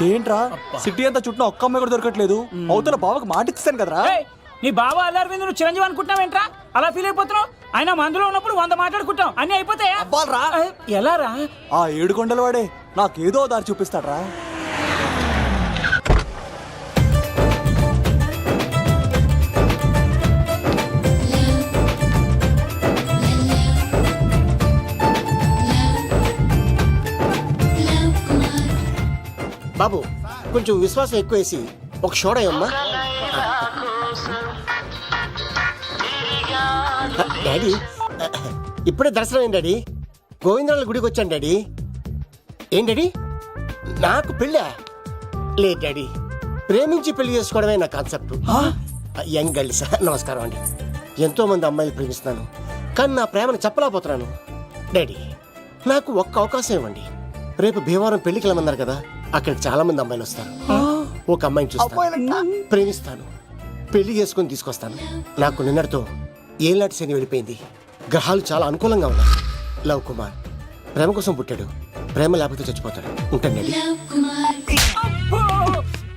ఏంట్రా సిటీ అంతా చుట్టూ ఒక్క అమ్మాయి కూడా దొరకట్లేదు. అవతల బావకు మాట ఇస్తాను కదరా. నీ బావ అల్లరి నువ్వు చిరంజీవి అనుకుంటున్నావేంట్రా? అలా ఫీల్ అయిపోతున్నావు? ఆయన మందులో ఉన్నప్పుడు 100 మాట్లాడుకుంటాం, అన్ని అయిపోతాయా? అబ్బాల్రా ఎలా రా? ఆ 7 కొండల వాడే నాకేదో దారి చూపిస్తాడ్రా. బాబు కొంచెం విశ్వాసం ఎక్కువేసి ఒక షోడయమ్మా. డాడీ ఇప్పుడే దర్శనం ఏంటి డాడీ? గోవిందరాల గుడికి వచ్చాను డాడీ. ఏం డాడీ నాకు పెళ్ళా? లేదు డాడీ, ప్రేమించి పెళ్లి చేసుకోవడమే నా కాన్సెప్ట్. యంగ్ గర్ల్స్ నమస్కారం అండి. ఎంతో మంది అమ్మాయిలు ప్రేమిస్తున్నాను, కానీ నా ప్రేమను చెప్పలేకపోతున్నాను. డాడీ నాకు ఒక్క అవకాశం ఇవ్వండి. రేపు భీమవరం పెళ్లికి వెళ్ళమన్నారు కదా, అక్కడికి చాలా మంది అమ్మాయిలు వస్తారు. ఒక అమ్మాయిని చూస్తాను, ప్రేమిస్తాను, పెళ్లి చేసుకుని తీసుకొస్తాను. నాకు నిన్నటితో ఏలాంటి శని వెళ్ళిపోయింది. గ్రహాలు చాలా అనుకూలంగా ఉన్నాయి. లవ్ కుమార్ ప్రేమ కోసం పుట్టాడు, ప్రేమ లేకపోతే చచ్చిపోతాడు. ఉంటానండి.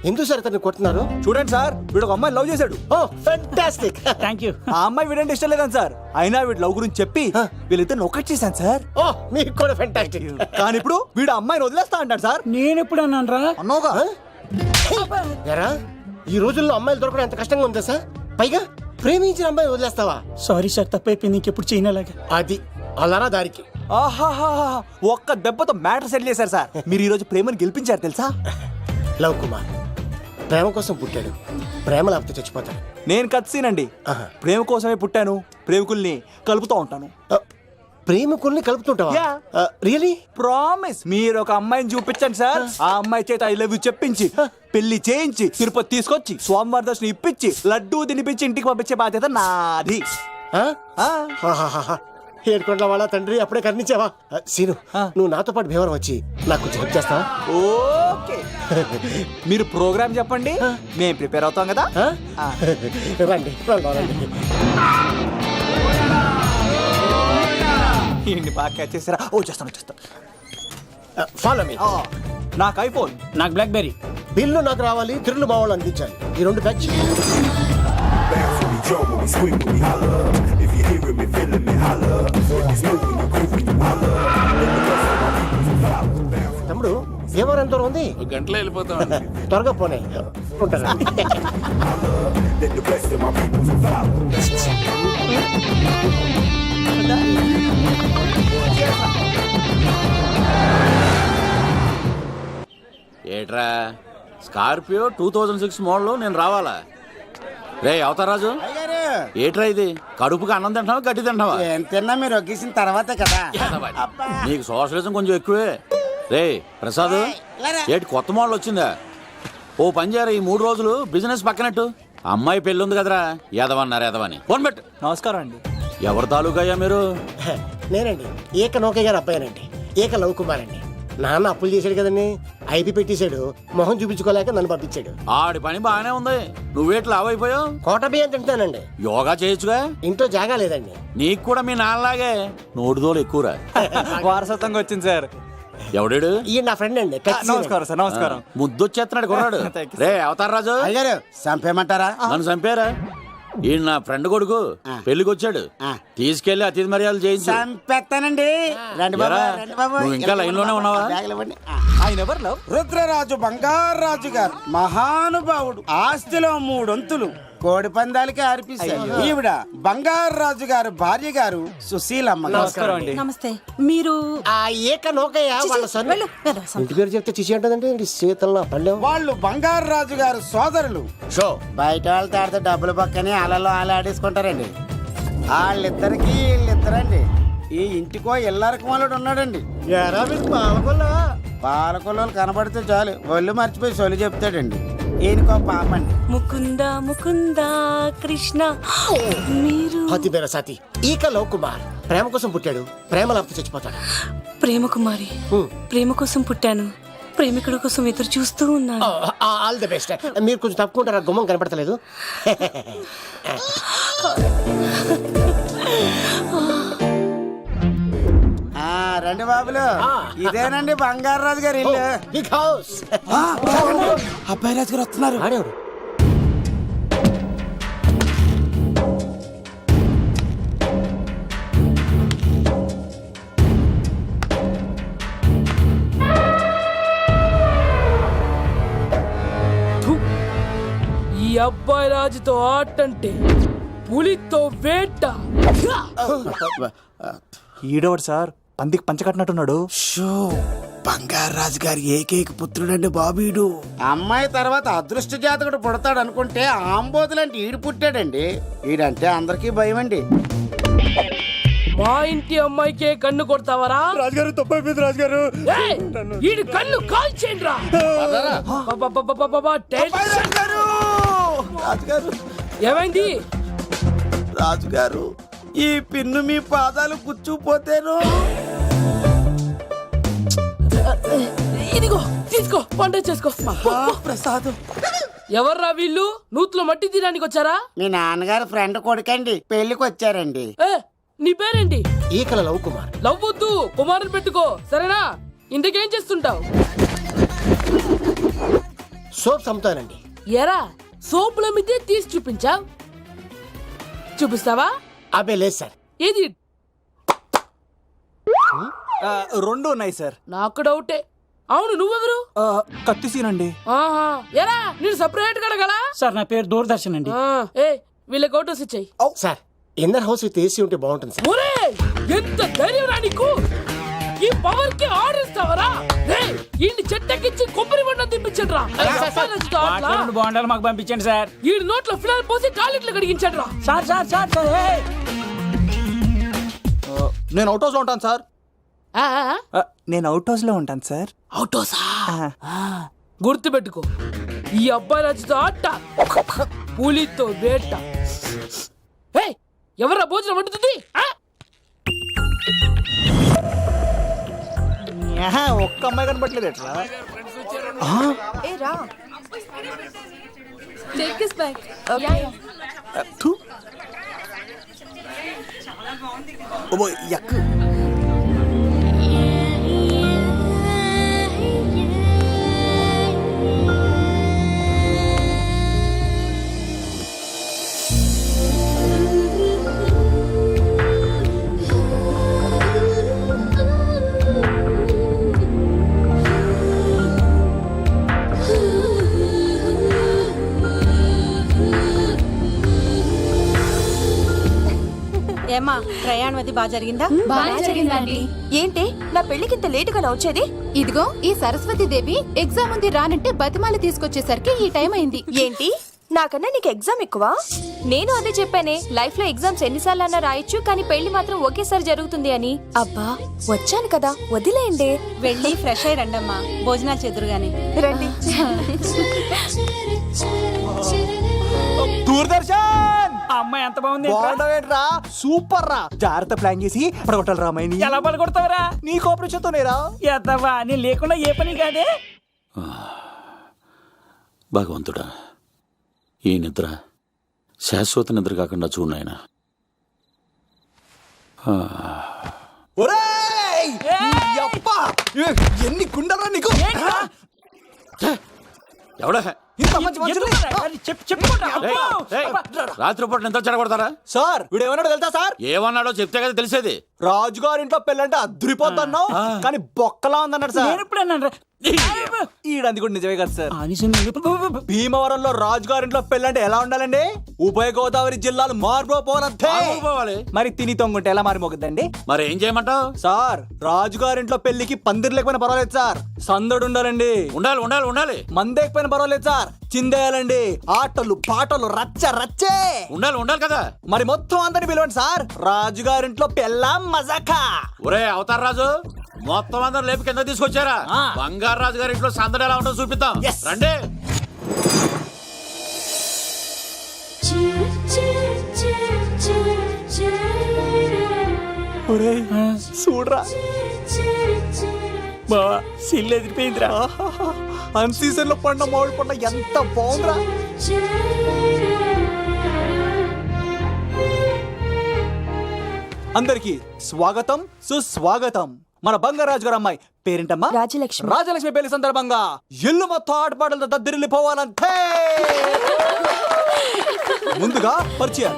ఎందుకు సార్ అతన్ని కొడుతున్నారు? చూడండి సార్, వీడు ఒక అమ్మాయి లవ్ చేశాడు. Oh fantastic. Thank you. ఆ అమ్మాయి వీడంటే ఇష్టం లేదని సార్, అయినా వీడు లవ్ గురించి చెప్పి వీళ్ళిద్దరు ఒకటి చేశాను సార్. ఓ మీకు కూడా ఫ్యాంటాస్టిక్. కానీ ఇప్పుడు వీడు అమ్మాయిని వదిలేస్తా అంటాడు సార్. నేను ఎప్పుడు అన్నాను రా? అన్నోగా ఎరా ఈ రోజుల్లో అమ్మాయిలు దొరకడం ఎంత కష్టంగా ఉందా సార్? పైగా ప్రేమించిన అమ్మాయి వదిలేస్తావా? సారీ సార్, తప్పైపోయింది, ఇంకెప్పుడు చేయనలాగా. అది అలారా దారికి. ఆహాహా ఒక్క దెబ్బతో మ్యాటర్ సెటిల్ చేశారు సార్. మీరు ఈ రోజు ప్రేమను గెలిపించారు తెలుసా? లవ్ కుమార్ ప్రేమ కోసం పుట్టాడు, ప్రేమ లేకపోతే చచ్చిపోతాడు. నేను కత్సీనండి. ప్రేమ కోసమే పుట్టాను, ప్రేమికుల్ని కలుపుతూ ఉంటాను. ప్రేమికుల్ని కలుపుతుంటావా? రియలీ? ప్రామిస్. మీరు ఒక అమ్మాయిని చూపించండి సార్, ఆ అమ్మాయి చేత ఐ లవ్ యూ చెప్పించి పెళ్లి చేయించి తిరుపతి తీసుకొచ్చి స్వామివారి దర్శనం ఇప్పించి లడ్డూ తినిపించి ఇంటికి పంపించే బాధ్యత నాది. ఏడుకొండ వాళ్ళ తండ్రి అప్పుడే కర్ణించావా? సీను నువ్వు నాతో పాటు భీవరం వచ్చి నాకు కొంచెం హెల్ప్ చేస్తావా? ఓకే. మీరు ప్రోగ్రామ్ చెప్పండి, మేము ప్రిపేర్ అవుతాం కదా. రండి రండి. ఏంటి బాగా క్యాచ్ చేసారా? ఓ చేస్తాను. Follow me. నాకు ఐఫోన్, నాకు బ్లాక్ బెర్రీ. బిల్లు నాకు రావాలి, తిరులు మా వాళ్ళు అందించాలి. ఈ రెండు ప్యాచ్. తమ్ముడు భీమవరం ఎంత దూరం ఉంది? గంటలో వెళ్ళిపోతాం. త్వరగా పోనీ. ఉంటాను. ఏట్రా స్కార్పియో 2006 మోడల్ నేను రావాలా? రే అవతారాజు, ఏట్రా ఇది? కడుపుకి అన్నం తింటావా గడ్డి తింటావా? తిన్నా మీరు ఒగ్గేసిన తర్వాతే కదా. నీకు సోషలిజం కొంచెం ఎక్కువే. రే ప్రసాద్, ఏటి కొత్త మోడల్ వచ్చిందా? ఓ పని చేయరా, ఈ 3 రోజులు బిజినెస్ పక్కనట్టు. అమ్మాయి పెళ్ళి ఉంది కదరా, ఎదవని ఫోన్ పెట్టు. నమస్కారం అండి. ఎవరి తాలూకా అయ్యా మీరు? నేనండి, ఏక నౌకయ్య గారు అబ్బాయినండి. ఏక లవ్ కుమార్ అండి. నాన్న అప్పులు చేశాడు కదండి, ఐపీ పెట్టేశాడు. మొహం చూపించుకోలేక నన్ను పంపించాడు. ఆడి పని బాగానే ఉంది, నువ్వేట్లు లావైపోయావు. కోట బియ్యం తింటానండి. యోగా చేయొచ్చుగా. ఇంట్లో జాగా లేదండి. నీకు కూడా మీ నాన్నలాగే నోటిదోలు ఎక్కువరా. వారసత్వంగా వచ్చింది సార్. ఎవడాడు? ఈయన నా ఫ్రెండ్ అండి. నమస్కారం సార్. నమస్కారం. ముద్దొచ్చేస్తున్నాడు కొన్నాడు. రే అవతార్ రాజు, అయ్యారు చంపేయమంటారా? నన్ను చంపారా? ఈయన నా ఫ్రెండ్ కొడుకు పెళ్లికి వచ్చాడు, తీసుకెళ్లి అతిథి మర్యాదలు చేయించు. చంపేస్తానండి. రండి బాబు, రండి బాబు. నువ్వు ఇంకా లైన్ లోనే ఉన్నావా? ఆయన ఎవరు లవ్? రుద్రరాజు బంగారాజు గారు మహానుభావుడు. ఆస్తిలో 3 వంతులు కోడి పందాలకి అర్పిస్తారు. ఈవిడ బంగారాజు గారు భార్య గారు సుశీలమ్మ. నమస్కారం అండి. నమస్తే. మీరు ఆ ఏక నౌకయ్య వాళ్ళ సన్. ఇంటి పేరు చెప్తే చిచి అంటదండి. శీతల పళ్ళెం. వాళ్ళు బంగారాజు గారు సోదరులు. షో బయట వాళ్ళతో ఆడితే డబ్బులు పక్కనే అలలో ఆడేసుకుంటారండి. వాళ్ళిద్దరికి వీళ్ళిద్దరండి. ఈ ఇంటికో ఇల్లరకం వాళ్ళడు ఉన్నాడండి. పాలకొల్లు కనబడితే చాలు ఒళ్ళు మర్చిపోయి సొలి చెప్తాడండి. ఈయనకో పాపండి. ముకుంద ముకుంద కృష్ణ. మీరు హతి బేర సాతి. ఈక లవ్ కుమార్ ప్రేమ కోసం పుట్టాడు, ప్రేమ లేకపోతే చచ్చిపోతాడు. ప్రేమ కుమారి. ప్రేమ కోసం పుట్టాను, ప్రేమికుడు కోసం ఎదురు చూస్తూ ఉన్నాను. All the best. మీరు కొంచెం తప్పుకుంటారా? గుమ్మం కనపడతలేదు. ఏమండి బాబులు ఇదేనండి బంగారు రాజు గారి ఇల్లు బిగ్ హౌస్. అబ్బాయి రాజు గారు వస్తున్నారు. ఆడేవాడు ఈ అబ్బాయి రాజుతో ఆటంటే పులితో వేట. ఈడోడు సార్ పందికి పంచకట్టినట్టున్నాడు. షో బంగారు రాజు గారి ఏకైక పుత్రుడండి బాబీడు. అమ్మాయి తర్వాత అదృష్ట జాతకుడు పుడతాడు అనుకుంటే ఆంబోతులంటే ఈడు పుట్టాడండి. ఈడంటే అందరికీ భయం అండి. మా ఇంటి అమ్మాయికే కన్ను కొడతావరా? రాజుగారు తప్పైపోయింది రాజుగారు. ఏయ్, ఈడి కన్ను కాల్చేయండిరా. టెన్షన్. రాజుగారు ఏమైంది? రాజుగారు ఈ పిన్ను మీ పాదాలు కూర్చుపోతేను. ఇదిగో తీసుకో, వంట చేసుకో. ప్రసాదం. ఎవర్రా వీళ్ళు? నూతులో మట్టి తీయడానికి వచ్చారా? మీ నాన్నగారు ఫ్రెండ్ కొడుకండి, పెళ్లికి వచ్చారండి. ఏ, నీ పేరేంటి? ఈకల లవ్ కుమార్. లవ్వొద్దు, కుమారుని పెట్టుకో, సరేనా? ఇంతకేం చేస్తుంటావు? సోప్స్ అమ్ముతానండి. ఎరా సోపుల మీదే తీసి చూపించావు, చూపిస్తావా? అబ్బే లేదు సార్. ఏది? రెండు ఉన్నాయి సార్. నాకు డౌటే. అవును, నువ్వెవరు? కత్తి సీనండి. ఆహా, ఎరా నేను సపరేట్ కడగలా? సార్ నా పేరు దూరదర్శన్ అండి. ఏ వీళ్ళ ఫోటోస్ ఇచ్చాయి. Sir inner house with AC ఉంటే బాగుంటుంది సార్. ఒరే ఎంత ధైర్యం రా నీకు! ఈ పవర్ కి ఆర్డర్ ఇస్తావరా? ఈ చెట్టెక్కించి కొబ్బరి బండ తిప్పించండి రా. రెండు బాండాలు మాకు పంపించండి సార్. ఈ నోట్లో ఫినాల్ పోసి టాయిలెట్లు కడిగించండి రా. సార్ సార్ సార్ సార్ ఏయ్! నేను అవుట్ హౌస్ లో ఉంటాను సార్. ఆ, ఆ, ఆ. నేను అవుట్ హౌస్ లో ఉంటాను సార్. అవుటోసా? గుర్తు పెట్టుకో, ఈ అబ్బాయి రాజుతో ఆట, పులితో వేట. ఏయ్, ఎవరా భోజనం వండుతుంది? ఒక్క అమ్మాయి కనపట్లేదు ఎట్లా? థు. ఓ, యక్. ఏమ్మా ప్రయాణం అది బాగా జరిగిందా? బాగా జరిగిందండి. ఏంటి నా పెళ్లికి ఇంత లేటుగా వచ్చేది? ఇదిగో ఈ సరస్వతి దేవి ఎగ్జామ్ ఉంది రానంటే బతిమాలి తీసుకొచ్చేసరికి ఈ టైం అయింది. ఏంటి నాకన్నా నీకు ఎగ్జామ్ ఎక్కువ? నేను అదే చెప్పానే, లైఫ్ లో ఎగ్జామ్స్ ఎన్నిసార్లు అన్నా రాయొచ్చు, కానీ పెళ్లి మాత్రం ఒకేసారి జరుగుతుంది అని. అబ్బా వచ్చాను కదా వదిలేయండి. వెళ్ళి ఫ్రెష్ అయ్యి రండమ్మా, భోజనాలు చెదురుగానే రండి. దూరదర్శన్ ఆ అమ్మాయి ఎంత బాగుంది. బాగుండవేంట్రా? సూపర్ రా. జాగ్రత్త ప్లాన్ చేసి పడగొట్టాలి రామాయణి. ఎలా పడగొడతావరా? నీ కోఆపరేషన్ తోనేరా. ఎద్దవా, నేను లేకుండా ఏ పని కాదే. భగవంతుడా, ఈ నిద్ర శాశ్వత నిద్ర కాకుండా చూడు నాయన. ఒరేయ్! యప్ప! ఎన్ని గుండెలరా నీకు? ఎవడా ఇంత మంచి మనుషుల్ని? రాత్రిపూట నిద్ర చెడగొడతారా? సార్ వీడు ఏమన్నాడు తెలుసా సార్? ఏమన్నాడో చెప్తే కదా తెలిసేది. రాజుగారింట్లో పెళ్ళంటే అద్దరిపోతున్నావు, కానీ బొక్కలా ఉందన్నాడు సార్. నేను ఇప్పుడు అన్నాను రా. ఈడంది కూడా నిజమే కదా సార్. ఆ, భీమవరంలో రాజుగారింట్లో పెళ్ళంటే ఎలా ఉండాలండి? ఉభయ గోదావరి జిల్లాలు మార్మోపోనట్టే. పోవాలి. మరి తిని తొంగుంటే ఎలా మారిమోగుద్దండి? మరి ఏం చేయమంటావు? సార్ రాజుగారింట్లో పెళ్లికి పందిరి లేకపోయినా పర్వాలేదు సార్, సందడు ఉండాలండి. ఉండాలి ఉండాలి ఉండాలి. మందేకపోయినా పర్వాలేదు సార్, చిందేయాలండి. ఆటలు పాటలు రచ్చ రచ్చే ఉండాలి ఉండాలి కదా. మరి మొత్తం అందరిని పిలవండి సార్, రాజుగారింట్లో పెళ్ళాం మజాకా. ఒరే అవతార్ రాజు, మొత్తం అందరూ లేపి కింద తీసుకొచ్చారా? బంగారు రాజు గారి ఇంట్లో సందడి ఎలా ఉంటుందో చూపిద్దాం. Yes. రండి. చూడరా బావా సిల్లు ఎదిరిపోయిందిరా. అన్ సీజన్ లో పండ మామిడి పండ ఎంత బాగుందిరా. అందరికి స్వాగతం సుస్వాగతం. మన బంగారాజు గారు అమ్మాయి పేరేంటమ్మా? రాజలక్ష్మి. రాజలక్ష్మి పెళ్లి సందర్భంగా ఇల్లు మొత్తం ఆటపాటలతో దద్దరిల్లిపోవాలంతే. ముందుగా పరిచయం.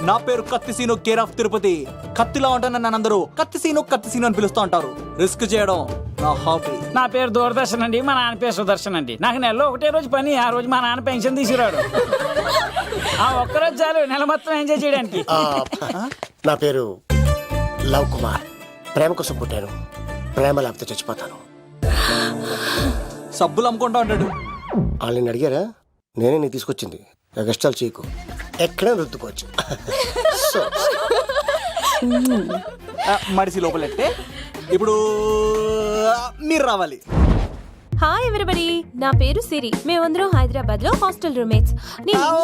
నా పేరు కత్తిసీను, కేర్ ఆఫ్ తిరుపతి. కత్తిలా ఉంటాను నన్ను అందరూ కత్తిసీను అని పిలుస్తూ ఉంటారు. రిస్క్ చేయడం నా హాబీ. నా పేరు దూరదర్శన్ అండి, మా నాన్న పేరు సుదర్శన్ అండి. నాకు నెలలో ఒకటే రోజు పని, ఆ రోజు మా నాన్న పెన్షన్ తీసుకురాడు. ఆ ఒక్కరోజు చాలు నెల మొత్తం ఎంజాయ్ చేయడానికి. నా పేరు లవ్ కుమార్. ప్రేమ కోసం పుట్టాను, ప్రేమ లేకపోతే చచ్చిపోతాను. సబ్బులు అమ్ముకుంటా ఉంటాడు. వాళ్ళని అడిగారా? నేనే నీ తీసుకొచ్చింది. కష్టాలు చేయకు, ఎక్కడ రుద్దుకోవచ్చు. సో, మడిసి లోపలెట్టే. ఇప్పుడు మీరు రావాలి. హాయ్ ఎవరిబడి, నా పేరు సిరి. మేమందరం హైదరాబాద్ లో hostel roommates.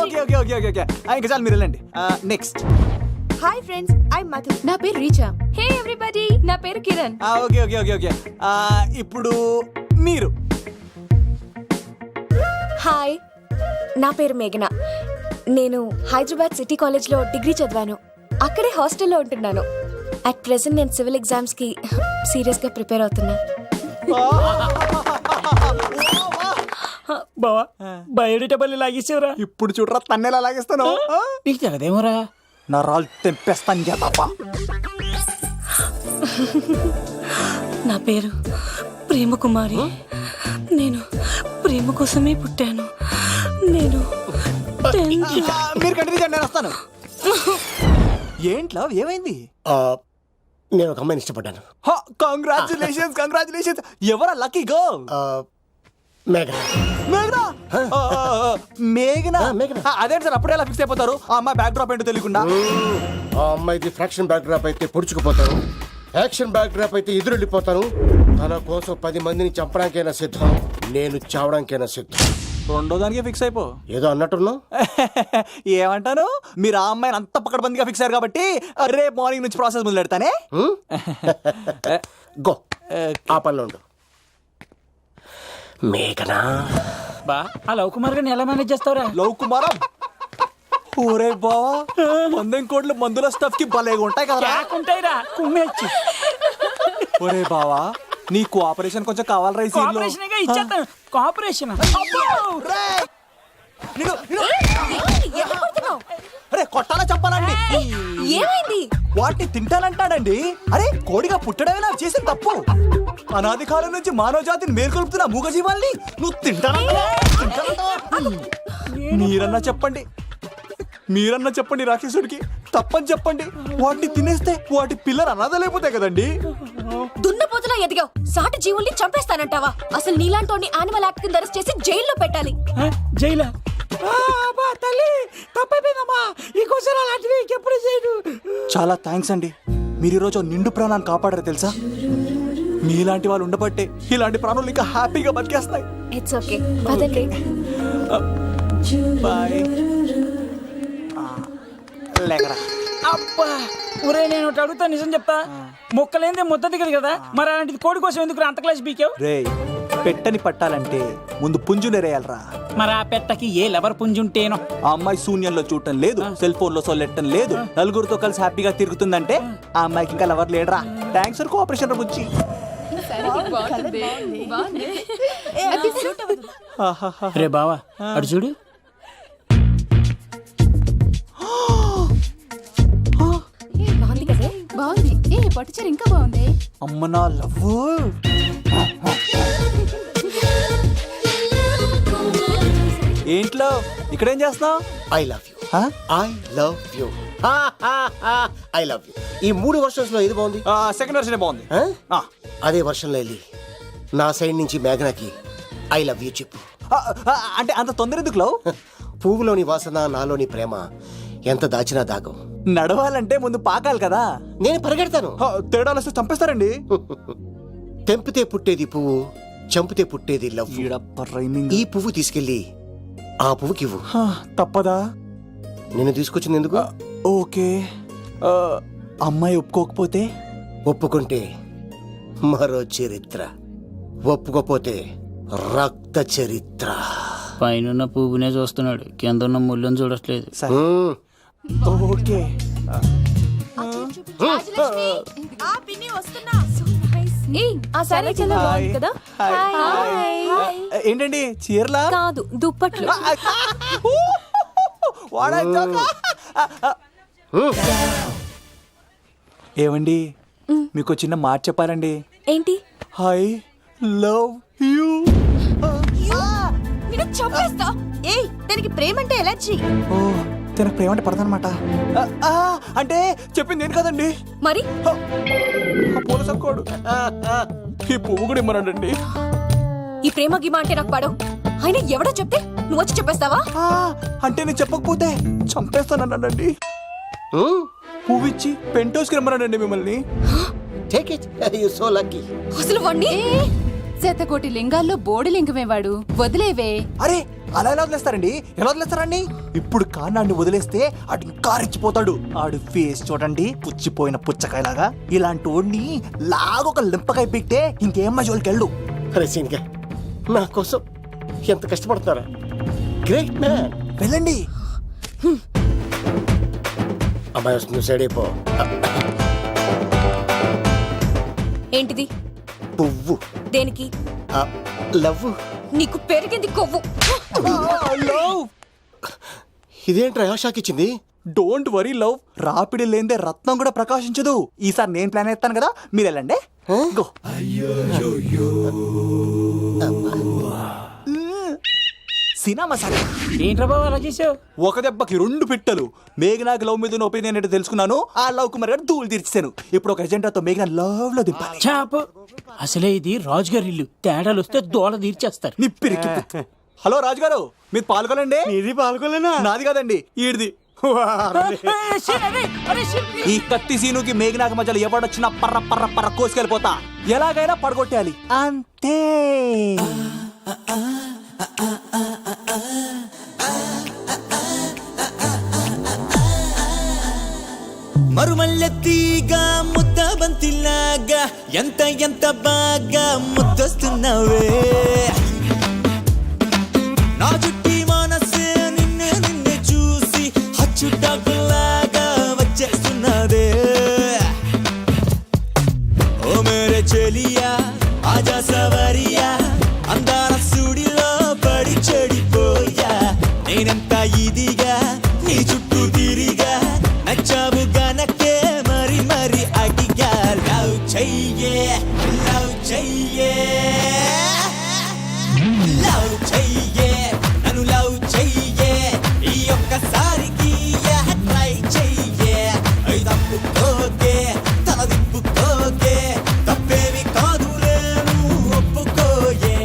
Okay okay okay okay okay ఇంకా చాలు, మీరు వెళ్ళండి. Next. Hi friends, I Madhu. నా పేరు రీచా. హే ఎవ్రీబడి, నా పేరు Kiran. Okay okay okay okay ఇప్పుడు మీరు. హాయ్, నా పేరు మేఘన. నేను హైదరాబాద్ సిటీ కాలేజ్లో డిగ్రీ చదివాను. అక్కడే హాస్టల్లో ఉంటున్నాను. అట్ ప్రెసెంట్ నేను సివిల్ ఎగ్జామ్స్ కి సీరియస్ గా ప్రిపేర్ అవుతున్నా. బావా బయోడేటా బల్లి లాగేసేవరా? ఇప్పుడు చూడరా తన్నెలా లాగేస్తాను. నీకు తెగదేమోరా? నా రాళ్ళు తెంపేస్తాను తప్ప. నా పేరు ప్రేమ కుమారి. నేను ప్రేమ కోసమే పుట్టాను. నేను మీరు కంటిన్యూ చేయండి, నేను వస్తాను. ఏంట్లో ఏమైంది? నేను ఒక అమ్మాయిని ఇష్టపడ్డాను. Congratulations congratulations. ఎవరా లక్కీ గర్ల్? మేఘన. మేఘనా? మేఘనా? మేఘన. అదేంటి సార్ అప్పుడే ఎలా ఫిక్స్ అయిపోతారు? ఆ అమ్మాయి బ్యాక్ డ్రాప్ ఏంటో తెలియకుండా. ఆ అమ్మాయిది ఫ్రాక్షన్ బ్యాక్ డ్రాప్ అయితే పొడుచుకుపోతాను, యాక్షన్ బ్యాక్ డ్రాప్ అయితే ఎదురెళ్ళిపోతాను. తన కోసం 10 మందిని చంపడానికైనా సిద్ధం, నేను చావడానికైనా సిద్ధం. రెండో దానికి ఫిక్స్ అయిపో. ఏదో అన్నట్టున్నావు. ఏమంటాను, మీరు ఆ అమ్మాయిని అంత పక్కడబందిగా ఫిక్స్ అయ్యారు కాబట్టి రేపు మార్నింగ్ నుంచి ప్రాసెస్ మొదలు పెడతానే. గో, ఆ పనిలో ఉండు. మేఘనా. బా ఆ లవ్ కుమార్ గారిని ఎలా మేనేజ్ చేస్తావురా? లవ్ కుమారం. ఓరే బావా, 100 కోట్ల మందుల స్టఫ్ కి భలేగా ఉంటాయి కదా. ఉంటాయిరా కుమ్మేచ్చి. ఒరే బావా, నీ కోఆపరేషన్ కొంచెం కావాలరా ఈ సీన్ లో. కోఆపరేషన్ ఇచ్చేస్తాను. కోఆపరేషన్ అరే కొట్టాలా చెప్పాలండి? ఏమైంది? వాటిని తింటానంటాడండి. అరే కోడిగా పుట్టడమేనా చేసిన తప్పు? అనాది కాలం నుంచి మానవ జాతిని మేల్కొల్పుతున్న మూగజీవాల్ని నువ్వు తింటానంటావా? మీరన్నా చెప్పండి, మీరన్నా చెప్పండి రాక్షసుడికి. తప్పని చెప్పండి. వాటిని తినేస్తే వాటి పిల్లలు అనాథలైపోతాయి కదండి. దున్నపోతులా ఎదిగావు, సాటి జీవుల్ని చంపేస్తానంటావా? అసలు నీలాంటి యానిమల్ యాక్ట్ కింద అరెస్ట్ చేసి జైల్లో పెట్టాలి. జైలా? తల్లి తప్పైపోయిందమ్మా, ఇంకోసారి అలాంటివి ఇంకెప్పుడు చేయడు. చాలా థ్యాంక్స్ అండి, మీరు ఈరోజు నిండు ప్రాణాన్ని కాపాడారు తెలుసా. మీలాంటి వాళ్ళు ఉండబట్టే ఇలాంటి ప్రాణులు ఇంకా హ్యాపీగా బతికేస్తాయి. ఇట్స్ ఓకే, పదండి. బాయ్. లేకరా. అబ్బా ఒరే, నేను ఒకటి అడుగుతా, నిజం చెప్తా. మొక్కలేందే ముద్ద దిగదు కదా, మరి అలాంటిది కోడి కోసం ఎందుకు అంత క్లాస్ బీకావు? రే, పెట్టని పట్టాలంటే ముందు పుంజునేరేయాలరా. మరి ఆ పెట్టకి ఏ లవర్ పుంజుంటేనో. ఆ అమ్మాయి శూన్యంలో చూడటం లేదు, సెల్ ఫోన్ లో సొల్లెట్టం లేదు, నలుగురితో కలిసి హ్యాపీగా తిరుగుతుందంటే ఆ అమ్మాయికి ఇంకా లవర్ లేడరా. థ్యాంక్స్ ఫర్ కోఆపరేషన్ బుచ్చి. రే బావా అడు చూడు. బాగుంది కదా? బాగుంది. ఏ పట్టుచీర ఇంకా బాగుంది. అమ్మ నా లవ్. ఏంట్లో ఇక్కడేం చేస్తున్నావు? I love you. I love you. I love you. ఈ 3 వర్షన్స్ లో ఏది బాగుంది? సెకండ్ వర్షన్ బాగుంది. అదే వర్షంలో వెళ్ళి నా సైడ్ నుంచి మేఘనాకి ఐ లవ్ యూ చెప్పు. అంటే అంత తొందర ఎందుకు లవ్? పువ్వులోని వాసన, నాలోని ప్రేమ ఎంత దాచినా దాగం. నడవాలంటే ముందు పాకాలి కదా. నేను పరిగెడతాను. తేడాలు వస్తే చంపేస్తారండి. తెంపితే పుట్టేది పువ్వు, చంపితే పుట్టేది లవ్. ఈ పువ్వు తీసుకెళ్ళి ఆ పువ్వుకి ఇవ్వు. తప్పదా? నేను తీసుకొచ్చింది ఎందుకు? ఓకే. అమ్మాయి ఒప్పుకోకపోతే? ఒప్పుకుంటే మరో చరిత్ర, ఒప్పుకోపోతే రక్త చరిత్ర. పైన పువ్వునే చూస్తున్నాడు, కింద ఉన్న ముళ్ళని చూడట్లేదు. ఓకే. పిన్ని వస్తున్నా. ఆ సారీ చాలా బాగుంది కదా. ఏంటండి చీరలా కాదు, దుప్పట్లు. ఏమండి మీకు చిన్న మాట చెప్పాలండి. ఏంటి? I love you. నిన్ను చంపేస్తా. ఏయ్, దానికి ప్రేమ అంటే ఎలర్జీ. ఓ తన ప్రేమ అంటే పడదనమాట. అంటే చెప్పింది ఏంటి కదండి. మరి పూల సక్కోడు ఈ పువ్వు కూడా ఇమ్మనండి. ఈ ప్రేమ గిమ అంటే నాకు పడవు. అయినా ఎవడో చెప్తే నువ్వు వచ్చి చెప్పేస్తావా? అంటే నేను చెప్పకపోతే చంపేస్తానన్నానండి. పువ్వు ఇచ్చి పెంటోస్కి రమ్మన్నానండి మిమ్మల్ని. Take it, you so lucky. అసలు వాణ్ణి శతకోటి లింగాల్లో బోడి లింగమే వాడు, వదిలేవే. అరే అలా ఎలా వదిలేస్తారండి? ఎలా వదిలేస్తారండి? ఇప్పుడు కాన్నాడిని వదిలేస్తే ఆడు ఇంకా రెచ్చిపోతాడు. ఆడు ఫేస్ చూడండి, పుచ్చిపోయిన పుచ్చకాయలాగా. ఇలాంటి వాడిని లాగొక లింపకాయ పెట్టే ఇంకేం మజోలికి వెళ్ళు. అరే సీన్గా నా కోసం ఎంత కష్టపడుతున్నారా? Great man. వెళ్ళండి. అమ్మాయి వస్తుంది, సైడ్ అయిపో. ఏంటిది? పువ్వు. దేనికి? లవ్. నీకు పెరిగింది కొవ్వు. ఇదేంట్రా షాక్ ఇచ్చింది? డోంట్ వరీ లవ్, రాపిడి లేదే రత్నం కూడా ప్రకాశించదు. ఈసారి నేను ప్లాన్ ఎత్తాను కదా, మీరు వెళ్ళండి. గో. సినిమా సార్ ఏంట్రా బాబు అలా చేసావు? ఒక దెబ్బకి 2 పిట్టలు. మేఘనాకి లవ్ మీద ఒపీనియన్ ఏంటో తెలుసుకున్నాను. ఆ లవ్ కుమార్ గారు ధూళి తీర్చాను. ఇప్పుడు ఒక ఎజెండాతో మేఘనా లవ్ లో దింపాలి. చాపు. అసలే ఇది రాజుగారి ఇల్లు, తేడాలు వస్తే దోళ తీర్చేస్తారు. నిప్పిరికి. హలో రాజుగారు, మీరు పాల్గొనండి. ఇది పాల్గొలేనా? నాది కాదండి, ఈడిది. ఈ కత్తి సీనుకి మేఘనాకి మధ్యలో ఎవడొచ్చినా పర్ర పర్ర పర్ర కోసుకెళ్ళిపోతా. ఎలాగైనా పడగొట్టాలి అంతే. మరుమల్లెత్తిగా ముద్ద బంతిలాగా ఎంత ఎంత బాగా ముద్దొస్తున్నావే. నా చుట్టి మనసే నిన్నే నిన్నే చూసి హచ్చుటాకులాగా వచ్చేస్తున్నదే. ఓ మేరే చెలియా ఆజా సవరియా, అందాల సుడిలో పడి చెడిపోయా. నేనంత ఇదిగా నీ చుట్టూ తిరిగా, నచ్చావు గనకే మరి మరి అడిగా. లవ్ చెయ్యే, లవ్ చెయ్యే, లవ్ చెయ్యే, నన్ను లవ్ చెయ్యే. ఈ ఒక్కసారికి ట్రై చెయ్యే. తప్పుకోకే, తల దిప్పుకోకే, తప్పేవి కాదులే నువ్వు ఒప్పుకోయే.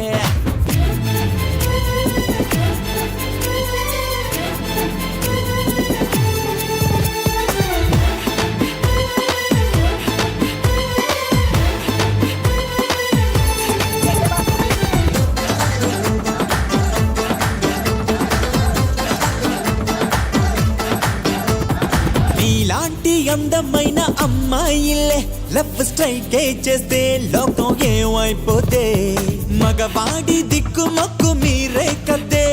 నీలాంటి అందమైన అమ్మాయిలే లవ్ స్ట్రైక్ చేస్తే లోకం ఏమైపోతే. మగవాడి దిక్కు మొక్కు మీరే కదే,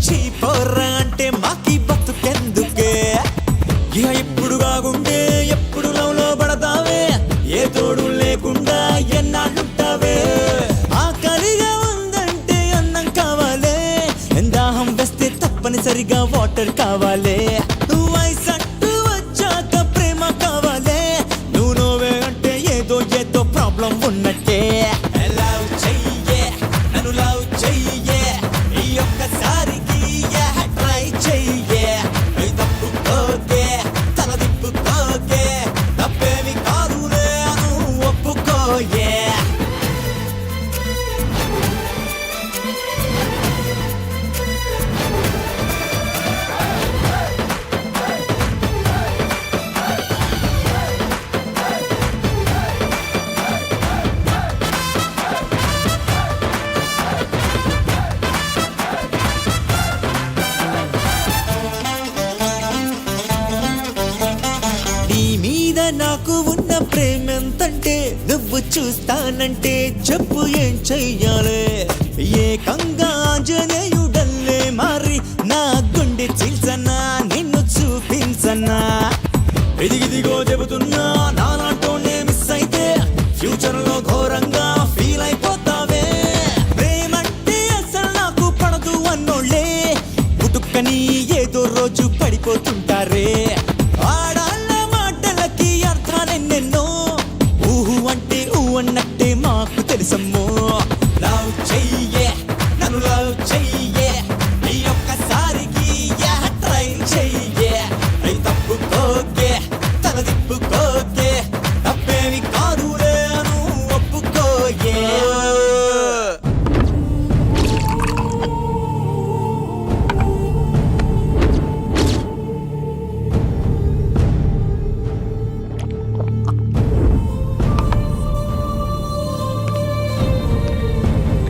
చీపోర్రా అంటే మాకి బతుకెందుకే. ఇక ఎప్పుడు కాకుంటే ఎప్పుడు లవ్లో పడతావే, ఏ తోడు లేకుండా ఎన్నాళ్ళుంటావే. ఆకలిగా ఉందంటే అన్నం కావాలే, దాహం వేస్తే తప్పనిసరిగా వాటర్ కావాలే. వయసట్టు వచ్చాక ప్రేమ కావాలే, నువ్వు నోవే అంటే ఏదో ఏదో ప్రాబ్లం ఉన్నట్టే. లవ్ చెయ్యే, నన్ను లవ్ చెయ్యే. ఈ ఒక్కసారికి ట్రై చెయ్యే. తప్పుకోకే, తల దిప్పుకోకే, తప్పేమి కాదులే నువ్వు ఒప్పుకోయే. నీ మీద నాకు ఉన్న ప్రేమెంతంటే, నువ్వు చూస్తానంటే చెప్పు ఏం చెయ్యాలి. ఏకంగా ఆంజనేయుడల్లే మారి నా గుండె చీల్సన్నా, నిన్ను చూపించన్నా. ఇదిగిదిగో చెబుతున్నా, నాలాంటోనే మిస్ అయితే ఫ్యూచర్ లో ఘోరంగా పక్కని ఏదో రోజు పడిపోతుంటారే ఆడాళ్ళ మాటలకి అర్థాలెన్నెన్నో ఊహు అంటే ఊ అన్నట్టే మాకు తెలుసమ్మో లవ్ చెయ్యే నన్ను లవ్ చెయ్యే ఈ ఒక్కసారికి ట్రై చెయ్యే తప్పుకోకే తల తిప్పుకోకే తప్పేమి కాదులే నువ్వు ఒప్పుకోయే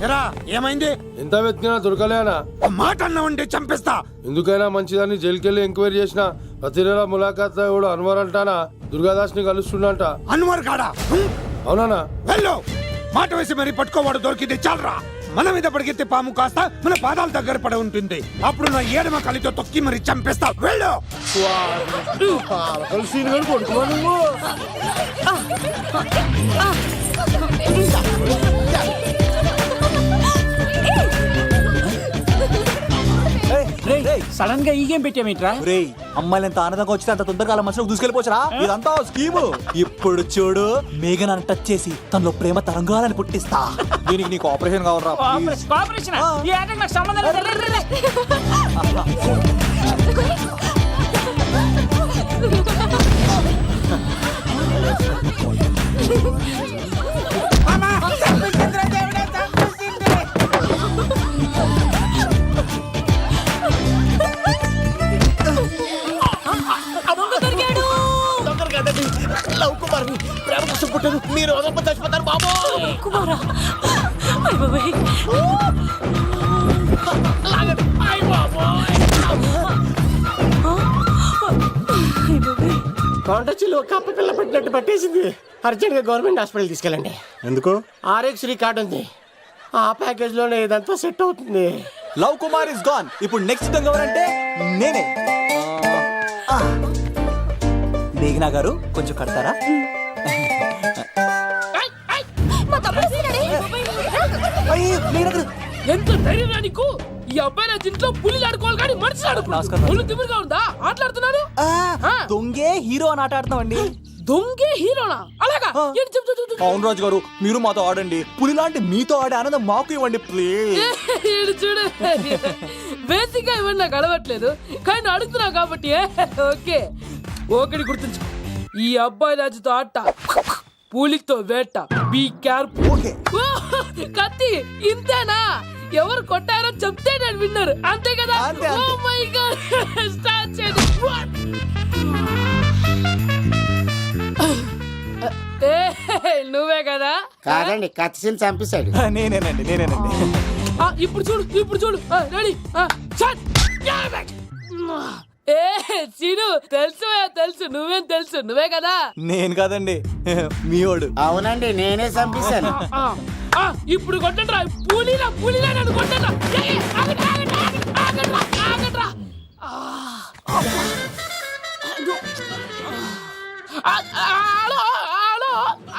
ఎరా ఏమైంది? ఎంత వెతికినా దొరకలేనా? ఆ మాట అన్నావంటే చంపేస్తా. ఎందుకైనా మంచిదని జైలుకెళ్ళి ఎంక్వైరీ చేసిన ప్రతి నెల ములాఖాత్ కూడా అన్వర్ అంటానా దుర్గాదాస్ ని కలుస్తుండంట. అన్వర్ కాడా? అవునా? వెళ్ళు. మాట వేసి మరి పట్టుకోవాడు దొరికింది చాలరా. మన మీద పడిగితే పాము కాస్త మన పాదాల దగ్గర పడి ఉంటుంది. అప్పుడు నా ఏడమ కలితో తొక్కి మరి చంపేస్తా. వెళ్ళు. సడన్ గా ఈ గేమ్ పెట్టామేంట్రా? రేయ్ అమ్మాయిలు ఎంత ఆనందంగా వచ్చితే అంత తొందరగా అలా మనసులోకి దూసుకెళ్ళిపోవచ్చురా. ఇదంతా స్కీము. ఇప్పుడు చూడు మేఘన్ అని టచ్ చేసి తనలో ప్రేమ తరంగాలని పుట్టిస్తా. దీనికి నీకు ఆపరేషన్ కావాలరా. కోఆపరేషన్ ఈ ఆటకి నాకు సంబంధం లేదు. రే, రే, రే. లవ్ కుమార్ని ప్రేమ కోసం పుట్టారు. మీరు వదలప చచ్చిపోతారు బాబు. కుమారా అయ్ బాబాయ్ కాంటాక్ట్లో కప్ప పిల్ల పట్టినట్టు పట్టేసింది. అర్జెంట్గా గవర్నమెంట్ హాస్పిటల్ తీసుకెళ్ళండి. ఎందుకు? ఆర్ఎక్స్రీ కార్డు ఉంది. ఆ ప్యాకేజ్ లోనే ఇదంతా సెట్ అవుతుంది. Love Kumar is gone. ఇప్పుడు నెక్స్ట్ దొంగ ఎవరంటే నేనే. మేఘనా గారు కొంచెం కడతారా? ఎంత ధైర్యం నీకు? ఈ అబ్బాయి నా ఇంట్లో పులిలు ఆడుకోవాలి కానీ మనిషి ఆడుకున్నాడు. పులి తిమిరిగా ఉందా? ఆటలాడుతున్నాను. దొంగే హీరో అని ఆట ఆడతామండి. దొంగే హీరోనా? అలాగా? ఏంటి చెప్పు, చెప్పు, చెప్పు. అవును రాజు గారు, మీరు మాతో ఆడండి. పులి లాంటి మీతో ఆడే ఆనందం మాకు ఇవ్వండి ప్లీజ్. ఈడు చూడు, బేసిక్ గా ఇవన్నీ నాకు అలవట్లేదు కానీ అడుగుతున్నా కాబట్టి ఓకే. ఒకటి గుర్తుంచు, ఈ అబ్బాయి రాజుతో ఆట, పూలితో వేట. Be careful. కత్తి ఇంతేనా? ఎవరు కొట్టారో చెప్తే నేను విన్నారు, అంతే కదా? ఓ మై గాడ్, స్టార్ట్ చేయండి. నువ్వే కదా? కాదండి, కత్తిని చంపేశాడు. నేనేనండి. ఇప్పుడు చూడు, ఇప్పుడు చూడు. రెడీ? ఏ సీను, తెలుసు నువ్వేం తెలుసు, నువ్వే కదా? నేను కాదండి, మీ వాడు. అవునండి, నేనే చంపేశాను. ఇప్పుడు కొట్టండిరా, పూలీలా నన్ను కొట్టండిరా. ఆగండ్రా.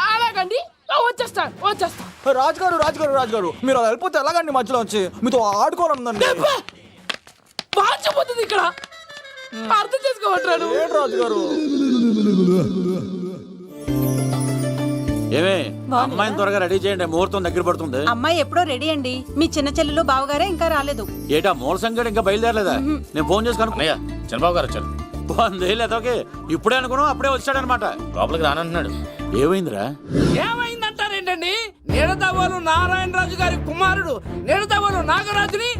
అలాగండి, వచ్చేస్తా. రాజు గారు మీరు అలా వెళ్ళిపోతే ఎలాగండి? మధ్యలో వచ్చి మీతో ఆడుకోవాలండి. పాచిపోతుంది ఇక్కడ, అర్థం చేసుకోవట్రాను. రాజు గారు ఏమే అమ్మాయిని త్వరగా రెడీ చేయండి, ముహూర్తం దగ్గర పడుతుంది. అమ్మాయి ఎప్పుడో రెడీ అండి. మీ చిన్న చెల్లెలు బావగారే ఇంకా రాలేదు. ఏటా మూల సంగడి ఇంకా బయలుదేరలేదా? నేను ఫోన్ చేసి కనుక్కున్నాయా. చంద్రబాబు గారు వచ్చారు. లేదోకే ఇప్పుడే అనుకున్నావు, అప్పుడే వచ్చాడనమాట. లోపలికి రానంటున్నాడు. ఏమైందిరా? ఏమైందంటారేంటండి? నిడదవోలు నారాయణరాజు గారి కుమారుడు నిడదవోలు నాగరాజుని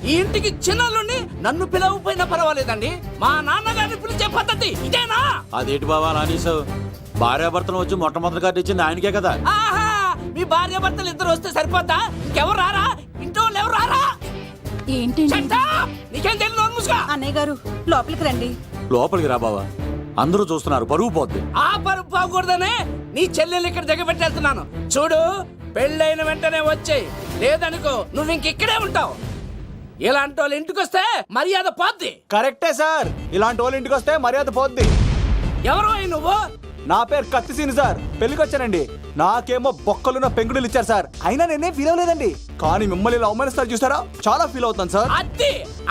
ఈ ఇంటికి చిన్నల్లుండి నన్ను పిలవకపోయినా పర్వాలేదండి. మా నాన్నగారిని పిలిచే పద్ధతి ఇదేనా? అదేంటి బాబా అలా అనేసావు? భార్యాభర్తలు వచ్చి మొట్టమొదటి కార్డు ఇచ్చింది ఆయనకే కదా. ఆహా, మీ భార్యాభర్తలు ఇద్దరు వస్తే సరిపోతా? ఇంకెవరు రారా? ఇంట్లో ఎవరు రారా? ఏంటి నీకేం తెలియదు, ముసుగా. అన్నయ్య గారు లోపలికి రండి. లోపలికి రా బావా, అందరూ చూస్తున్నారు, పరువు పోద్ది. ఆ పరుపు పోకూడదనే నీ చెల్లెలు ఇక్కడ దిగబెట్టేస్తున్నాను. చూడు, పెళ్ళైన వెంటనే వచ్చేయి, లేదనుకో నువ్వు ఇంకెక్కడే ఉంటావు. ఇలాంటి వాళ్ళు ఇంటికి వస్తే మర్యాద పోద్ది. కరెక్టే సార్, ఇలాంటి వాళ్ళ ఇంటికి వస్తే మర్యాద పోద్ది. ఎవరు నువ్వు? నా పేరు కత్తిసీని సార్, పెళ్లికి వచ్చానండి. నాకేమో బొక్కలున్న పెంగుడులు ఇచ్చారు సార్. అయినా నేనే ఫీల్ అవ్వలేదండి. కానీ మిమ్మల్ని ఇలా అవమానిస్తారు చూసారా, చాలా ఫీల్ అవుతాను సార్.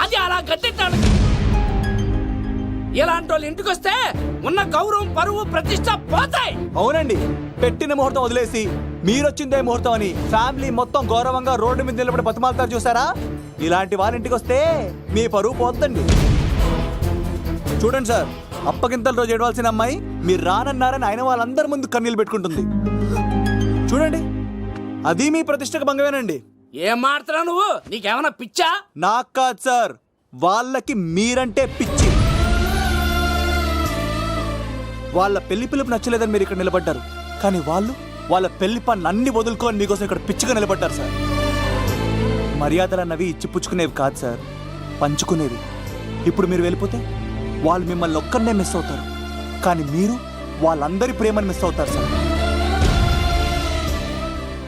అది అలా గట్టెట్టాడు. ఇలాంటి వాళ్ళు ఇంటికి వస్తే ఉన్న గౌరవం, పరువు, ప్రతిష్ట పోతాయి. అవునండి, పెట్టిన ముహూర్తం వదిలేసి మీరొచ్చిందే ముహూర్తం అని ఫ్యామిలీ మొత్తం గౌరవంగా రోడ్డు మీద నిలబడి బతిమాలుతారు చూసారా. ఇలాంటి వాళ్ళ ఇంటికి వస్తే మీ పరువు పోతుందండి. చూడండి సార్, అప్పగింతల రోజు ఏడవలసిన అమ్మాయి మీరు రానన్నారని ఆయన వాళ్ళందరి ముందు కన్నీళ్ళు పెట్టుకుంటుంది. చూడండి, అది మీ ప్రతిష్టకు భంగమేనండి. ఏం మాట్లాడుతున్నావు నువ్వు? నీకేమన్నా పిచ్చా? నాకు కాదు సార్, వాళ్ళకి మీరంటే పిచ్చి. వాళ్ళ పెళ్లి పిలుపు నచ్చలేదని మీరు ఇక్కడ నిలబడ్డారు, కానీ వాళ్ళు వాళ్ళ పెళ్లి పనులు అన్ని వదులుకొని మీకోసం ఇక్కడ పిచ్చిగా నిలబడ్డారు సార్. మర్యాదలు అన్నవి ఇచ్చిపుచ్చుకునేవి కాదు సార్, పంచుకునేవి. ఇప్పుడు మీరు వెళ్ళిపోతే వాళ్ళు మిమ్మల్ని ఒక్కరినే మిస్ అవుతారు, కానీ మీరు వాళ్ళందరి ప్రేమను మిస్ అవుతారు సార్.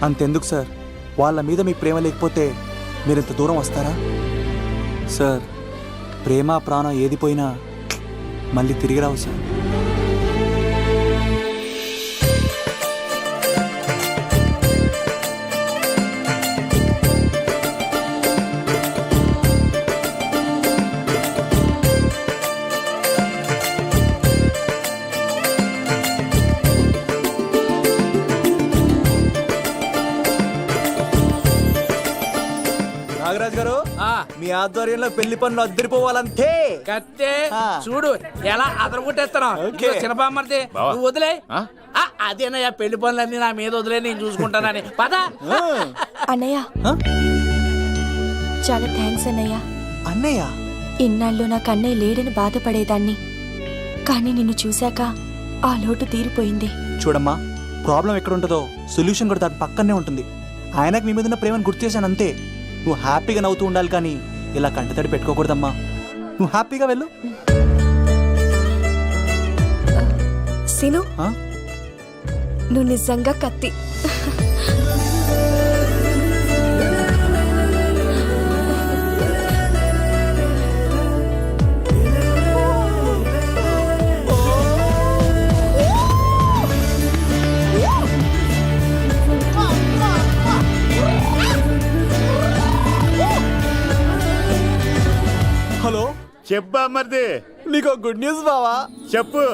అంతెందుకు సార్, వాళ్ళ మీద మీ ప్రేమ లేకపోతే మీరు ఇంత దూరం వస్తారా సార్? ప్రేమ ప్రాణం ఏది పోయినా మళ్ళీ తిరిగి రావు సార్. నాగరాజ్ గారు, మీ ఆధ్వర్యంలో పెళ్లి పనులు అద్దరిపోవాలంతే. కత్తే చూడు ఎలా అదరగొట్టేస్తున్నావు. చిన్నపామర్ది నువ్వు వదిలే. అదేనయ్యా, పెళ్లి పనులన్నీ నా మీద వదిలే, నేను చూసుకుంటానని. పద అన్నయ్య, చాలా థ్యాంక్స్ అన్నయ్య. అన్నయ్య, ఇన్నాళ్ళు నాకు అన్నయ్య లేడని బాధపడేదాన్ని, కానీ నిన్ను చూశాక ఆ లోటు తీరిపోయింది. చూడమ్మా, ప్రాబ్లం ఎక్కడ ఉంటుందో సొల్యూషన్ కూడా దాని పక్కనే ఉంటుంది. ఆయనకు మీ మీద ఉన్న ప్రేమను గుర్తు చేశాను అంతే. నువ్వు హ్యాపీగా నవ్వుతూ ఉండాలి, కానీ ఇలా కంటతడి పెట్టుకోకూడదమ్మా. నువ్వు హ్యాపీగా వెళ్ళు. సీను, నువ్వు నిజంగా కత్తి. హలో, చెప్పా మరిది. నీకు గుడ్ న్యూస్ బావా. చెప్పు.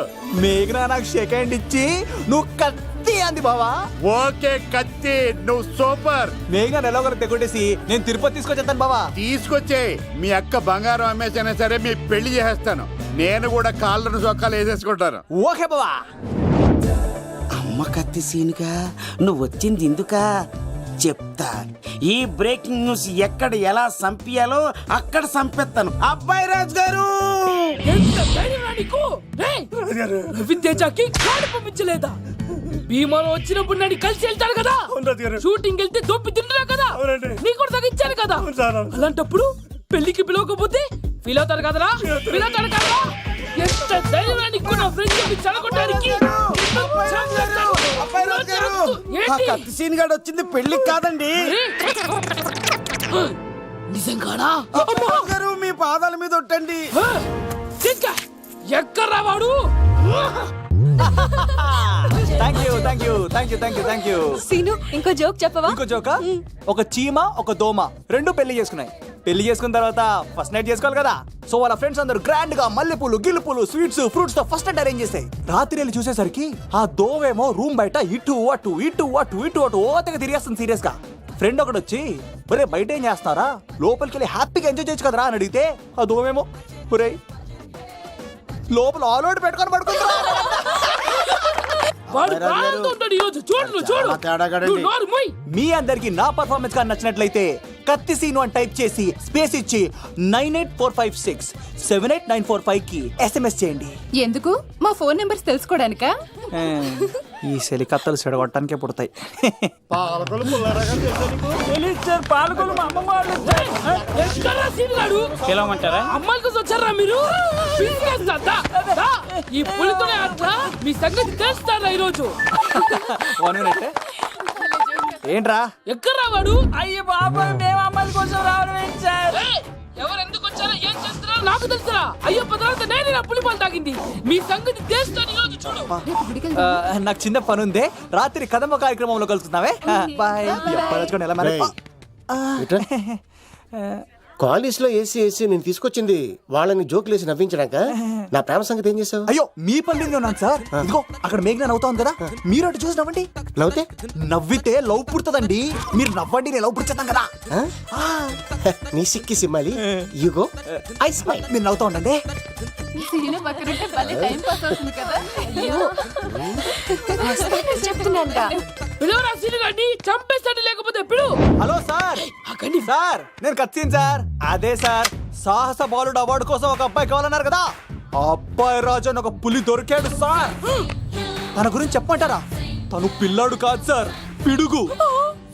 మేఘనా నాకు షేక్ హ్యాండ్ ఇచ్చి నువ్వు కత్తి అంది బావా. ఓకే కత్తి, నువ్వు సూపర్. మేఘనా ఎలా ఒకరు తెగొట్టేసి నేను తిరుపతి తీసుకొచ్చేస్తాను బావా. తీసుకొచ్చే మీ అక్క బంగారం అమ్మేసైనా సరే మీ పెళ్లి చేసేస్తాను. నేను కూడా కాళ్ళను చొక్కాలు వేసేసుకుంటాను. ఓకే బావా. అమ్మ కత్తి సీనుగా నువ్వు వచ్చింది ఎందుకా చెప్తా. ఈ బ్రేకింగ్ న్యూస్ ఎక్కడ ఎలా సంపియాలో అక్కడ సంపెత్తాను. అబ్బాయి రాజు గారు, పంపించలేదా? భీమాలో వచ్చినప్పుడు నన్ను కలిసి వెళ్తాను కదా, షూటింగ్ వెళ్తే దొప్పి తింటున్నా కదా, నీకు కూడా తగ్గించాను కదా. అలాంటప్పుడు పెళ్లికి పిలవకపోతే ఫీల్ అవుతారు కదరా, ఫీల్ అవుతారు కదా. ఎంత ధైర్యాన్ని నా ఫ్రెండ్ చదవడానికి. కత్తి సీన్ గాడు వచ్చింది పెళ్లికి కాదండి. నిజంగానా? గారు మీ పాదాల మీద ఒట్టండి. ఎక్కడ్రా వాడు? Thank you. సీను, ఇంకో జోక్ చెప్పవా? ఇంకో జోకా? ఒక చీమ ఒక దోమ రెండు పెళ్లి చేసుకున్నాయి. పెళ్లి చేసుకున్న తర్వాత ఫస్ట్ నైట్ చేసుకోవాలి కదా. సో వాళ్ళ ఫ్రెండ్స్ అందరూ గ్రాండ్ గా మల్లెపూలు, గిల్లుపూలు, స్వీట్స్, ఫ్రూట్స్ తో ఫస్ట్ నైట్ అరేంజ్ చేసాయి. రాత్రి వెళ్ళి చూసేసరికి ఆ దోవేమో రూమ్ బయట ఇటు అటు ఇటు అటు ఇటు అటు ఓతగా తిరిగేస్తుంది సీరియస్ గా. ఫ్రెండ్ ఒకటి వచ్చి, ఒరే బయట ఏం చేస్తారా, లోపలికి వెళ్ళి హ్యాపీగా ఎంజాయ్ చేయొచ్చు కదరా అని అడిగితే ఆ దోవేమో, ఒరే లోపల ఆల్ అవుట్ పెట్టుకొని పడుకుంటా. మీ అందరికి నా పర్ఫార్మెన్స్ గా నచ్చినట్లయితే కత్తి సీను అని టైప్ చేసి స్పేస్ ఇచ్చి 9845678945 కి SMS చేయండి. ఎందుకు? మా ఫోన్ నెంబర్స్ తెలుసుకోవడానికా? ఈ సెలికత్తలు చెడగొట్టడానికే పుడతాయి. పిలవమంటారా? అమ్మాయిల కోసం వచ్చారా మీరు? ఈ పులితోనే అట్లా మీ సంగతి తెలుస్తారా ఈరోజు? ఏంట్రా ఎక్కడ వాడు? అయ్యో బాబాయ్, మేము అమ్మాయిల కోసం రావడం ఏంటి సార్? ఎవరు ఎందుకు వచ్చారో ఏం చేస్తున్నారో నాకు తెలుసురా. అయ్యో తర్వాత నేను నా పులిపాలు తాగింది. మీ సంగతి తెలుస్తాను ఈరోజు. నాకు చిన్న పని ఉంది, రాత్రి కదమ్మ కార్యక్రమంలో కలుస్తున్నావే. బాయ్. ఎలా మరి? కాలేజ్ లో ఏసీ నేను తీసుకొచ్చింది వాళ్ళని జోకులేసి నవ్వించడాక. నా ప్రేమ సంగతి ఏం చేసావు? అయ్యో మీ పల్లెంలో ఉన్నాను సార్. ఇదిగో అక్కడ మేఘన నవ్వుతా ఉంది కదా, మీరు అటు చూసి నవ్వండి. నవ్వుతే నవ్వితే లవ్ పుడుతుందండి. మీరు నవ్వండి, నేను లవ్ పుడిచేద్దాం కదా. నీ సిక్కి సిమ్మాలి. యుగో ఐ స్మైల్. మీరు నవ్వుతా ఉండండి. చెప్తున్నాను పిలవరా సీను గారిని, చంపేస్తాడు లేకపోతే పిలు. Hello sir. సార్ నేను కత్తిన్ సార్. అదే సార్, సాహస బాలుడు అవార్డు కోసం ఒక అబ్బాయి కావాలన్నారు కదా, ఆ అబ్బాయి రాజు అని ఒక పులి దొరికాడు సార్. తన గురించి చెప్పమంటారా? తను పిల్లాడు కాదు సార్, పిడుగు.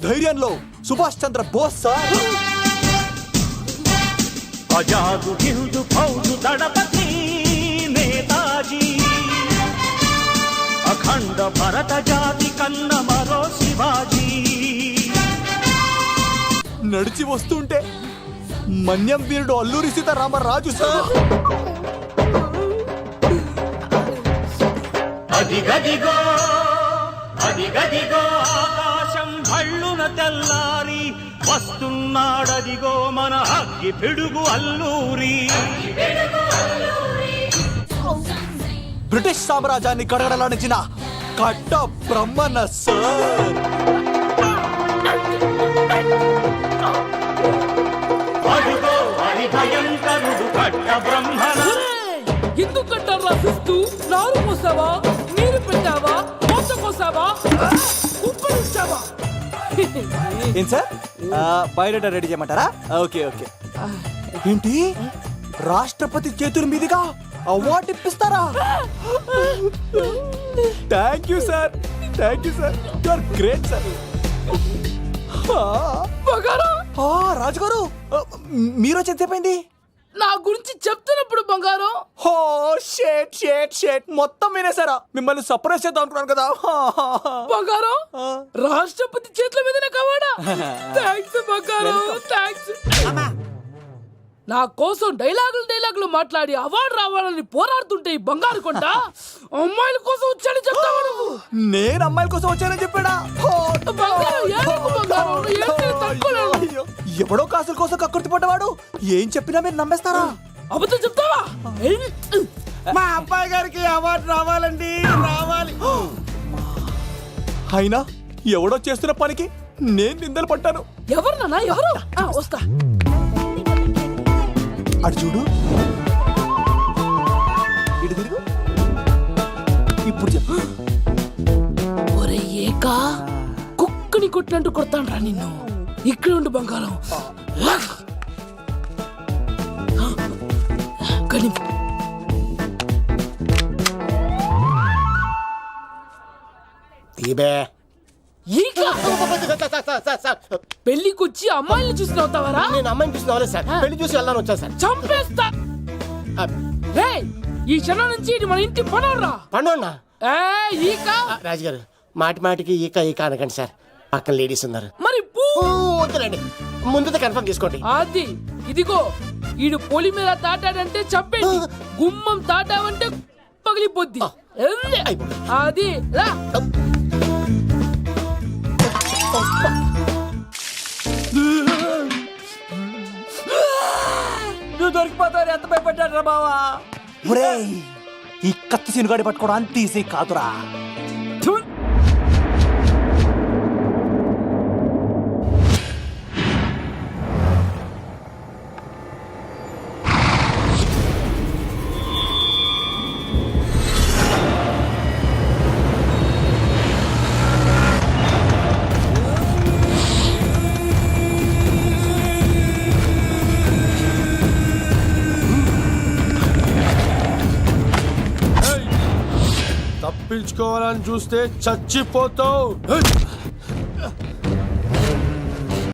ధైర్యంలో సుభాష్ చంద్ర బోస్ సార్. ఆజాదు హిందూ ఫౌజు దళపతి నేతాజీ, అఖండ భరత జాతి కన్న మరో శివాజీ. నడిచి వస్తుంటే మన్యం వీరుడు అల్లూరి సీతారామరాజు సార్. అదిగదిగో అదిగదిగో ఆకాశం భళ్ళున తెల్లారి వస్తున్నాడదిగో మన అగ్గి పిడుగు అల్లూరి. బ్రిటిష్ సామ్రాజ్యాన్ని కడగడలాడించిన కట్ట బ్రహ్మణ సార్. అదిగో హరి భయంకరుడు కట్ట బ్రహ్మణ. ఎందుకు కట్టారు రాసిస్తూ? నారు పోసావా, నీరు పెట్టావా, మోస కోసావా, ఉప్పరించావా? ఏం సార్, బయోడేటా రెడీ చేయమంటారా? Okay okay. ఏంటి, రాష్ట్రపతి చేతుల మీదుగా అవార్డు ఇప్పిస్తారా? Thank you sir, thank you sir, you are great sir. రాజుగారు మీరు ఎంతసేపైంది? నా గురించి చెప్తున్నప్పుడు బంగారం. హో షేట్ షేట్ షేట్, మొత్తం వినేసారా? మిమ్మల్ని సర్ప్రైజ్ చేద్దాం అనుకున్నాను కదా. బంగారం, రాష్ట్రపతి చేతుల మీద కావాడా? థ్యాంక్స్ బంగారం, థ్యాంక్స్. నా కోసం డైలాగులు మాట్లాడి అవార్డు రావాలని పోరాడుతుంటే ఈ బంగారు కొండ అమ్మాయిల కోసం వచ్చాడని చెప్తావా నువ్వు? నేను అమ్మాయిల కోసం వచ్చానని చెప్పాడా? బంగారం, ఏడుపు బంగారం, ఏడ్చేది తట్టుకోలేను. అయ్యో, ఎవడో కాసుల కోసం కక్కుర్తి పడ్డవాడు ఏం చెప్పినా మీరు నమ్మేస్తారా? అబద్ధం చెప్తావా? మా అబ్బాయి గారికి అవార్డు రావాలండి, రావాలి. అయినా ఎవడో చేస్తున్న పనికి నేను నిందలు పట్టాను. ఎవరు నాన్న, ఎవరు? వస్తా. అటు చూడు, ఇటు తిరుగు, ఇప్పుడు చెప్పు. ఒరే ఏకా, కుక్కని కొట్టినట్టు కొడతాను రా నిన్ను. ఇక్కడ ఉండు బంగారం. పెళ్లికొచ్చి అమ్మాయిని చూసి నవ్వుతావరా? నేను అమ్మాయిని చూసి నవ్వలేదు సార్, పెళ్లి చూసి వెళ్ళాలని వచ్చా సార్. చంపేస్తా. ఈ క్షణం నుంచి ఇది మన ఇంటి పనోడ్రా. పండున్నా ఈక. రాజుగారు మాటి మాటికి ఈక ఈక అనకండి సార్, పక్కన లేడీస్ ఉన్నారు. మరి వద్దులండి, ముందు కన్ఫర్మ్ చేసుకోండి. అది ఇదిగో, ఈడు పొలి మీద తాటాడంటే చంపేసి, గుమ్మం తాటావంటే పగిలిపోద్ది. అది రా. నువ్వు దొరికిపోతావు, ఎంత భయపడ్డాడు రా బావా. ఈ కత్తి సినుగాడి పట్టుకోవడం అంత ఈజీ కాదురా. తప్పించుకోవాలని చూస్తే చచ్చిపోతావు.